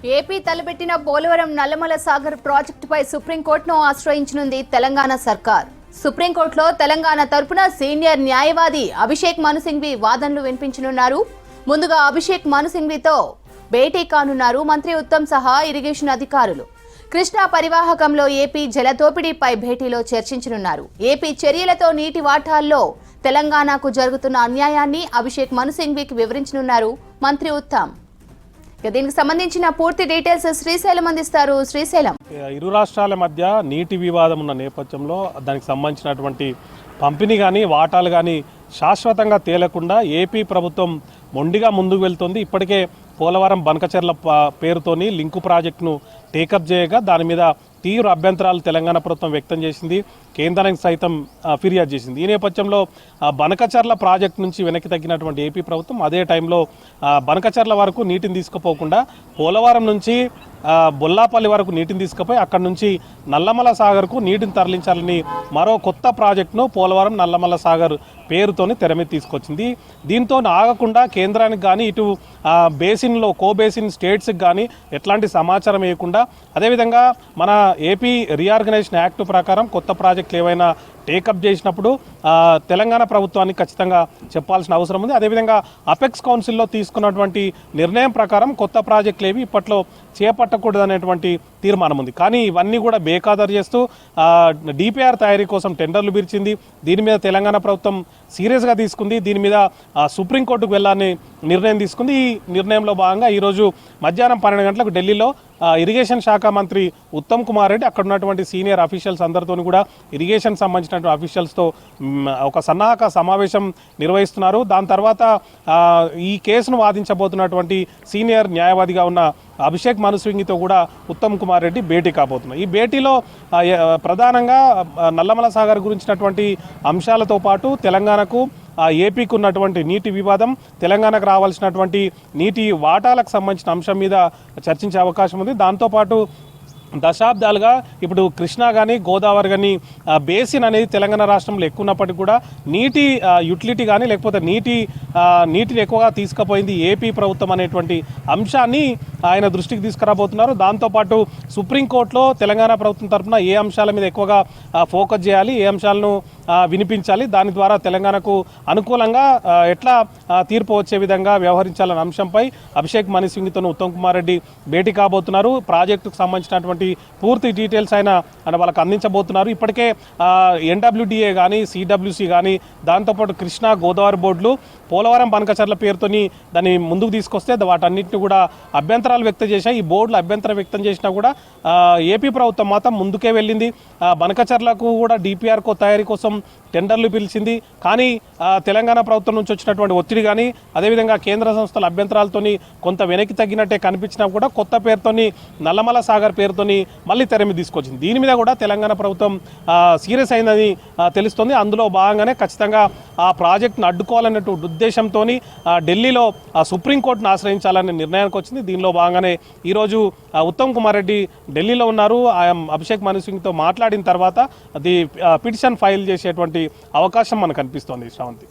AP తలపెట్టిన పోలవరం నల్లమల సాగర్ ప్రాజెక్టుపై సుప్రీంకోర్టును ఆశ్రయించనుంది తెలంగాణ సర్కార్. సుప్రీంకోర్టులో తెలంగాణ తరపున సీనియర్ న్యాయవాది అభిషేక్ మను సింఘ్వి వాదనలు వినిపించనున్నారు. ముందుగా అభిషేక్ మను సింఘ్వితో భేటీ కానున్నారు మంత్రి ఉత్తమ్ సహా ఇరిగేషన్ అధికారులు. కృష్ణా పరివాహకంలో ఏపీ జలదోపిడీపై భేటీలో చర్చించనున్నారు. ఏపీ చర్యలతో నీటి వాటాల్లో తెలంగాణకు జరుగుతున్న అన్యాయాన్ని అభిషేక్ మను సింఘ్వికి వివరించనున్నారు మంత్రి ఉత్తమ్. దీనికి సంబంధించిన పూర్తి డీటెయిల్స్ శ్రీశైలం అందిస్తారు. శ్రీశైలం, ఇరు రాష్ట్రాల మధ్య నీటి వివాదం ఉన్న నేపథ్యంలో దానికి సంబంధించినటువంటి పంపిణీ కానీ వాటాలు కానీ శాశ్వతంగా తేలకుండా ఏపీ ప్రభుత్వం మొండిగా ముందుకు వెళ్తుంది. ఇప్పటికే పోలవరం బనకచెర్ల పేరుతోని లింకు ప్రాజెక్టును టేకప్ చేయగా దాని మీద తీవ్ర అభ్యంతరాలు తెలంగాణ ప్రభుత్వం వ్యక్తం చేసింది. కేంద్రానికి సైతం ఫిర్యాదు చేసింది. ఈ నేపథ్యంలో బనకచెర్ల ప్రాజెక్టు నుంచి వెనక్కి తగ్గినటువంటి ఏపీ ప్రభుత్వం అదే టైంలో బనకచెర్ల వరకు నీటిని తీసుకుపోకుండా పోలవరం నుంచి బొల్లాపల్లి వరకు నీటిని తీసుకుపోయి అక్కడి నుంచి నల్లమల సాగర్కు నీటిని తరలించాలని మరో కొత్త ప్రాజెక్టును పోలవరం నల్లమల సాగర్ పేరుతోని తెర మీద తీసుకొచ్చింది. దీంతో ఆగకుండా కేంద్రానికి కానీ ఇటు బేసిన్లో బేసిన్ స్టేట్స్కి కానీ ఎట్లాంటి సమాచారం ఇవ్వకుండా అదేవిధంగా మన ఏపీ రీఆర్గనైజేషన్ యాక్ట్ ప్రకారం కొత్త ప్రాజెక్టులు ఏవైనా టేకప్ చేసినప్పుడు తెలంగాణ ప్రభుత్వానికి ఖచ్చితంగా చెప్పాల్సిన అవసరం ఉంది. అదేవిధంగా అపెక్స్ కౌన్సిల్లో తీసుకున్నటువంటి నిర్ణయం ప్రకారం కొత్త ప్రాజెక్టులు ఏవి ఇప్పట్లో చేపట్టకూడదు అనేటువంటి తీర్మానం ఉంది. కానీ ఇవన్నీ కూడా బేఖాతరు చేస్తూ డిపిఆర్ తయారీ కోసం టెండర్లు పిలిచింది. దీని మీద తెలంగాణ ప్రభుత్వం సీరియస్గా తీసుకుంది. దీని మీద సుప్రీంకోర్టుకు వెళ్ళాలని నిర్ణయం తీసుకుంది. ఈ నిర్ణయంలో భాగంగా ఈరోజు మధ్యాహ్నం 12 గంటలకు ఢిల్లీలో ఇరిగేషన్ శాఖ మంత్రి ఉత్తమ్ కుమార్ రెడ్డి అక్కడ ఉన్నటువంటి సీనియర్ అఫీషియల్స్ అందరితో కూడా ఇరిగేషన్ సంబంధించినటువంటి అఫీషియల్స్తో ఒక సన్నాహక సమావేశం నిర్వహిస్తున్నారు. దాని తర్వాత ఈ కేసును వాదించబోతున్నటువంటి సీనియర్ న్యాయవాదిగా ఉన్న అభిషేక్ మను సింఘ్వితో కూడా ఉత్తమ్ కుమార్ రెడ్డి భేటీ కాబోతున్నారు. ఈ భేటీలో ప్రధానంగా నల్లమల సాగర్ గురించినటువంటి అంశాలతో పాటు తెలంగాణకు ఏపీకి ఉన్నటువంటి నీటి వివాదం, తెలంగాణకు రావాల్సినటువంటి నీటి వాటాలకు సంబంధించిన అంశం మీద చర్చించే అవకాశం ఉంది. దాంతోపాటు దశాబ్దాలుగా ఇప్పుడు కృష్ణా కానీ గోదావరి కానీ బేసిన్ అనేది తెలంగాణ రాష్ట్రంలో ఎక్కువ ఉన్నప్పటికీ కూడా నీటి యూటిలిటీ కానీ లేకపోతే నీటిని ఎక్కువగా తీసుకుపోయింది ఏపీ ప్రభుత్వం అనేటువంటి అంశాన్ని ఆయన దృష్టికి తీసుకురాబోతున్నారు. దాంతోపాటు సుప్రీంకోర్టులో తెలంగాణ ప్రభుత్వం తరఫున ఏ అంశాల మీద ఎక్కువగా ఫోకస్ చేయాలి, ఏ అంశాలను వినిపించాలి, దాని ద్వారా తెలంగాణకు అనుకూలంగా ఎట్లా తీర్పు వచ్చే విధంగా వ్యవహరించాలనే అంశంపై అభిషేక్ మను సింఘ్వితో ఉత్తమ్ కుమార్ రెడ్డి భేటీ కాబోతున్నారు. ప్రాజెక్టుకు సంబంధించినటువంటి పూర్తి డీటెయిల్స్ ఆయన వాళ్ళకి అందించబోతున్నారు. ఇప్పటికే ఎన్డబ్ల్యూడిఏ కానీ సిడబ్ల్యూసి కానీ దాంతోపాటు కృష్ణా గోదావరి బోర్డులు పోలవరం బనకచెర్ల పేరుతోని దాన్ని ముందుకు తీసుకొస్తే వాటన్నిటిని కూడా అభ్యంతరాలు వ్యక్తం చేశాయి. ఈ బోర్డులు అభ్యంతరం వ్యక్తం చేసినా కూడా ఏపీ ప్రభుత్వం మాత్రం ముందుకే వెళ్ళింది. బనకచెర్లకు కూడా డిపిఆర్ తయారీ కోసం టెండర్లు పిలిచింది. కానీ తెలంగాణ ప్రభుత్వం నుంచి వచ్చినటువంటి ఒత్తిడి కానీ అదేవిధంగా కేంద్ర సంస్థల అభ్యంతరాలతోని కొంత వెనక్కి తగ్గినట్టే కనిపించినా కూడా కొత్త పేరుతోని నల్లమల సాగర్ పేరుతోని మళ్ళీ తెర మీద తీసుకొచ్చింది. దీని మీద కూడా తెలంగాణ ప్రభుత్వం సీరియస్ అయిందని తెలుస్తుంది. అందులో భాగంగానే ఖచ్చితంగా ఆ ప్రాజెక్టును అడ్డుకోవాలనేటువంటి ఉద్దేశంతో ఢిల్లీలో సుప్రీంకోర్టును ఆశ్రయించాలనే నిర్ణయానికి వచ్చింది. దీనిలో భాగంగానే ఈరోజు ఉత్తమ్ కుమార్ రెడ్డి ఢిల్లీలో ఉన్నారు. అభిషేక్ మను సింఘ్తో మాట్లాడిన తర్వాత అది పిటిషన్ ఫైల్ చేసేటువంటి అవకాశం మనకు కనిపిస్తోంది. శ్రావంతి.